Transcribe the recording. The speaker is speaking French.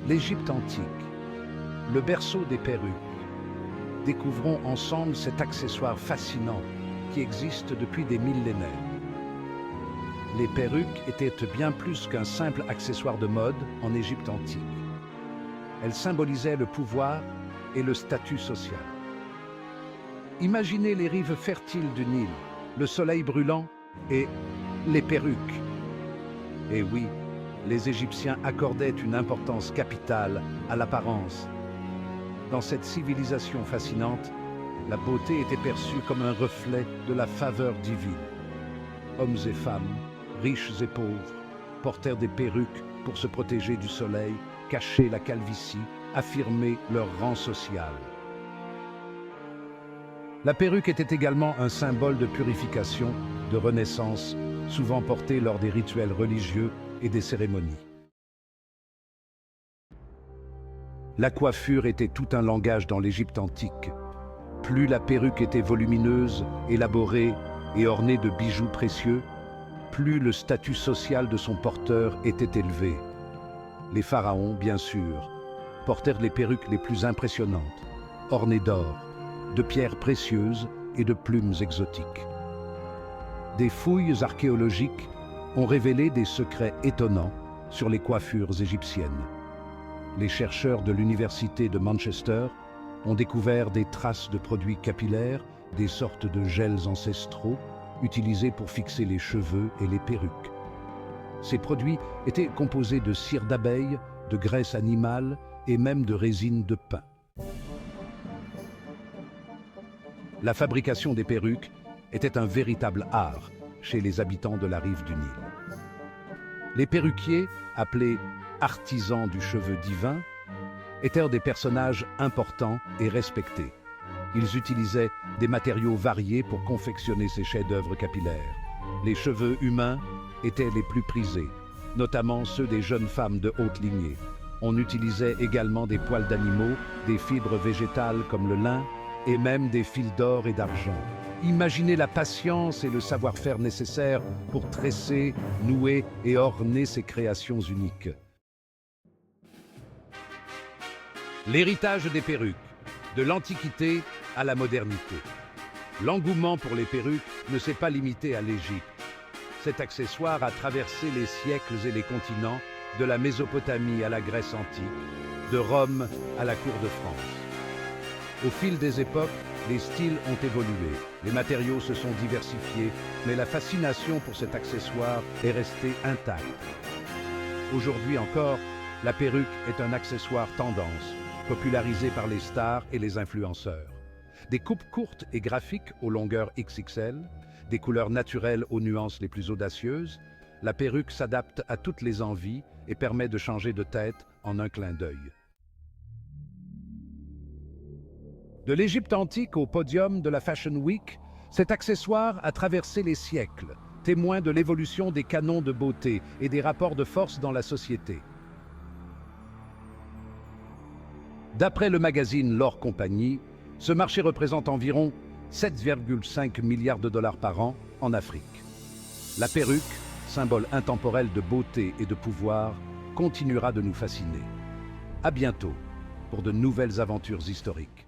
L'Égypte antique, le berceau des perruques. Découvrons ensemble cet accessoire fascinant qui existe depuis des millénaires. Les perruques étaient bien plus qu'un simple accessoire de mode en Égypte antique. Elles symbolisaient le pouvoir et le statut social. Imaginez les rives fertiles du Nil, le soleil brûlant et les perruques. Et oui, les Égyptiens accordaient une importance capitale à l'apparence. Dans cette civilisation fascinante, la beauté était perçue comme un reflet de la faveur divine. Hommes et femmes, riches et pauvres, portèrent des perruques pour se protéger du soleil, cacher la calvitie, affirmer leur rang social. La perruque était également un symbole de purification, de renaissance, souvent portée lors des rituels religieux et des cérémonies. La coiffure était tout un langage dans l'Égypte antique. Plus la perruque était volumineuse, élaborée et ornée de bijoux précieux, plus le statut social de son porteur était élevé. Les pharaons, bien sûr, portèrent les perruques les plus impressionnantes, ornées d'or, de pierres précieuses et de plumes exotiques. Des fouilles archéologiques ont révélé des secrets étonnants sur les coiffures égyptiennes. Les chercheurs de l'université de Manchester ont découvert des traces de produits capillaires, des sortes de gels ancestraux utilisés pour fixer les cheveux et les perruques. Ces produits étaient composés de cire d'abeille, de graisse animale et même de résine de pin. La fabrication des perruques était un véritable art chez les habitants de la rive du Nil. Les perruquiers, appelés artisans du cheveu divin, étaient des personnages importants et respectés. Ils utilisaient des matériaux variés pour confectionner ces chefs-d'œuvre capillaires. Les cheveux humains étaient les plus prisés, notamment ceux des jeunes femmes de haute lignée. On utilisait également des poils d'animaux, des fibres végétales comme le lin, et même des fils d'or et d'argent. Imaginez la patience et le savoir-faire nécessaires pour tresser, nouer et orner ces créations uniques. L'héritage des perruques, de l'Antiquité à la modernité. L'engouement pour les perruques ne s'est pas limité à l'Égypte. Cet accessoire a traversé les siècles et les continents, de la Mésopotamie à la Grèce antique, de Rome à la cour de France. Au fil des époques, les styles ont évolué, les matériaux se sont diversifiés, mais la fascination pour cet accessoire est restée intacte. Aujourd'hui encore, la perruque est un accessoire tendance, popularisé par les stars et les influenceurs. Des coupes courtes et graphiques aux longueurs XXL, des couleurs naturelles aux nuances les plus audacieuses, la perruque s'adapte à toutes les envies et permet de changer de tête en un clin d'œil. De l'Égypte antique au podium de la Fashion Week, cet accessoire a traversé les siècles, témoin de l'évolution des canons de beauté et des rapports de force dans la société. D'après le magazine L'Or Compagnie, ce marché représente environ 7,5 milliards de dollars par an en Afrique. La perruque, symbole intemporel de beauté et de pouvoir, continuera de nous fasciner. À bientôt pour de nouvelles aventures historiques.